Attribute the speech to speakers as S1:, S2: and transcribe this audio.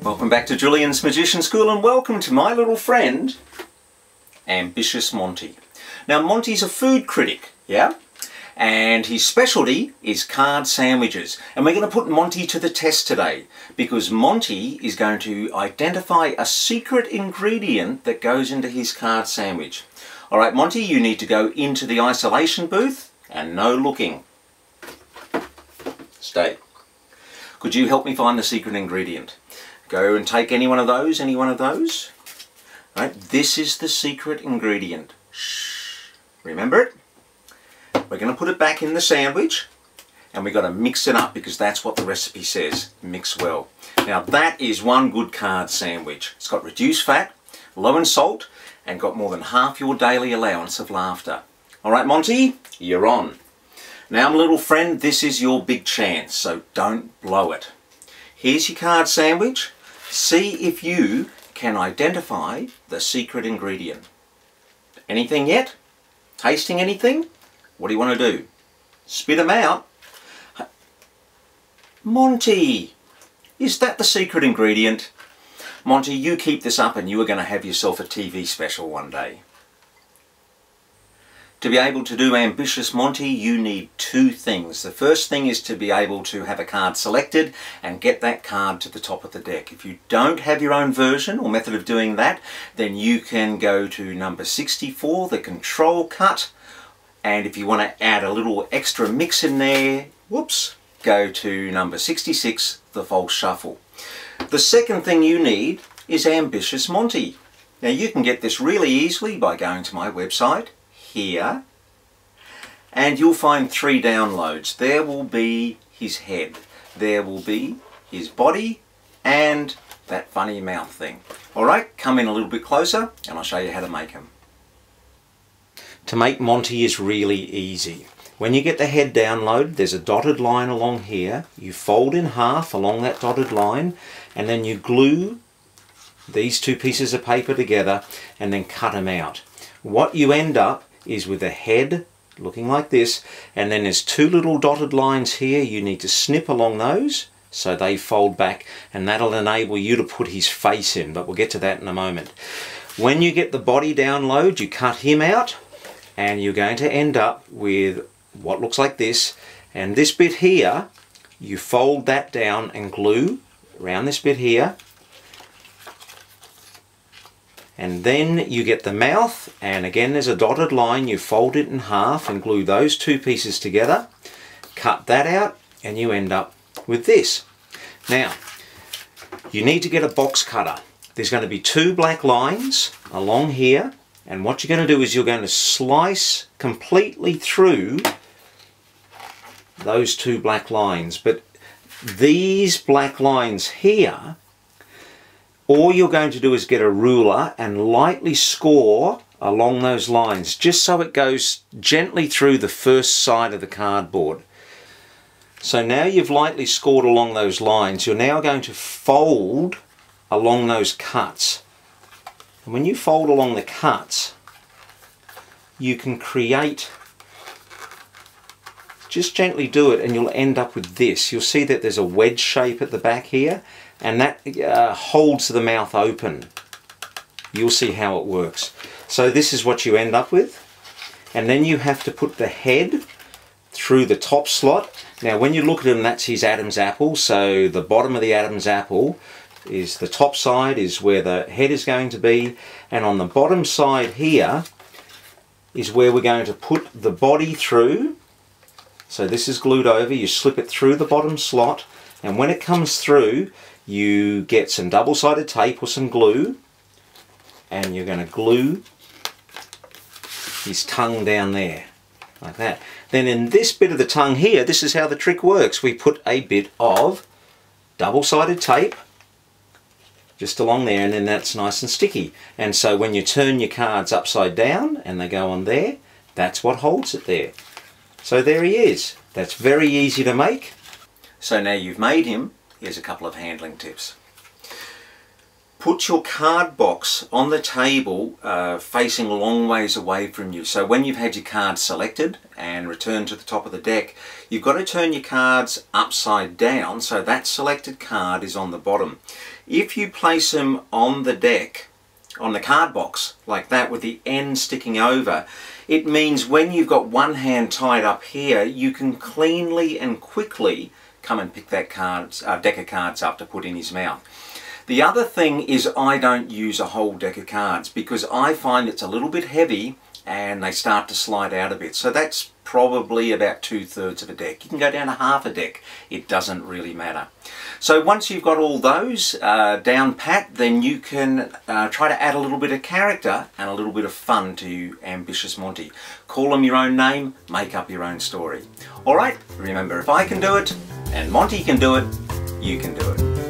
S1: Welcome back to Julian's Magician School and welcome to my little friend, Ambitious Monty. Now Monty's a food critic, yeah? And his specialty is card sandwiches. And we're going to put Monty to the test today because Monty is going to identify a secret ingredient that goes into his card sandwich. Alright Monty, you need to go into the isolation booth and no looking. Stay. Could you help me find the secret ingredient? Go and take any one of those, Right, this is the secret ingredient. Shh. Remember it? We're going to put it back in the sandwich and we've got to mix it up because that's what the recipe says. Mix well. Now that is one good card sandwich. It's got reduced fat, low in salt, and got more than half your daily allowance of laughter. Alright Monty, you're on. Now my little friend, this is your big chance, so don't blow it. Here's your card sandwich. See if you can identify the secret ingredient. Anything yet? Tasting anything? What do you want to do? Spit them out? Monty! Is that the secret ingredient? Monty, you keep this up and you are going to have yourself a TV special one day. To be able to do Ambitious Monty, you need two things. The first thing is to be able to have a card selected and get that card to the top of the deck. If you don't have your own version or method of doing that, then you can go to number 64, the control cut. And if you want to add a little extra mix in there, whoops, go to number 66, the false shuffle. The second thing you need is Ambitious Monty. Now you can get this really easily by going to my website here and you'll find 3 downloads. There will be his head, there will be his body and that funny mouth thing. Alright, come in a little bit closer and I'll show you how to make them. To make Monty is really easy. When you get the head download, there's a dotted line along here. You fold in half along that dotted line and then you glue these two pieces of paper together and then cut them out. What you end up is with a head looking like this, and then there's 2 little dotted lines here. You need to snip along those so they fold back, and that'll enable you to put his face in, but we'll get to that in a moment. When you get the body download, you cut him out and you're going to end up with what looks like this, and this bit here you fold that down and glue around this bit here. And then you get the mouth, and again there's a dotted line. You fold it in half and glue those 2 pieces together, cut that out, and you end up with this. Now you need to get a box cutter. There's going to be 2 black lines along here, and what you're going to do is you're going to slice completely through those 2 black lines. But these black lines here, all you're going to do is get a ruler and lightly score along those lines, just so it goes gently through the first side of the cardboard. So now you've lightly scored along those lines, you're now going to fold along those cuts. And when you fold along the cuts, you can create, just gently do it and you'll end up with this. You'll see that there's a wedge shape at the back here, and that holds the mouth open. You'll see how it works. So this is what you end up with, and then you have to put the head through the top slot. Now when you look at him, that's his Adam's apple, so the bottom of the Adam's apple is the top side, is where the head is going to be, and on the bottom side here is where we're going to put the body through. So this is glued over, you slip it through the bottom slot, and when it comes through you get some double-sided tape or some glue, and you're going to glue his tongue down there like that. Then in this bit of the tongue here, this is how the trick works. We put a bit of double-sided tape just along there, and then that's nice and sticky. And so when you turn your cards upside down and they go on there, that's what holds it there. So there he is. That's very easy to make. So now you've made him, here's a couple of handling tips. Put your card box on the table facing a long ways away from you. So when you've had your cards selected and returned to the top of the deck, you've got to turn your cards upside down so that selected card is on the bottom. If you place them on the deck, on the card box, like that, with the end sticking over, it means when you've got one hand tied up here, you can cleanly and quickly come and pick that deck of cards up to put in his mouth. The other thing is I don't use a whole deck of cards because I find it's a little bit heavy and they start to slide out a bit. So that's probably about 2/3 of a deck. You can go down to half a deck. It doesn't really matter. So once you've got all those down pat, then you can try to add a little bit of character and a little bit of fun to Ambitious Monty. Call them your own name, make up your own story. Alright, remember, if I can do it and Monty can do it, you can do it.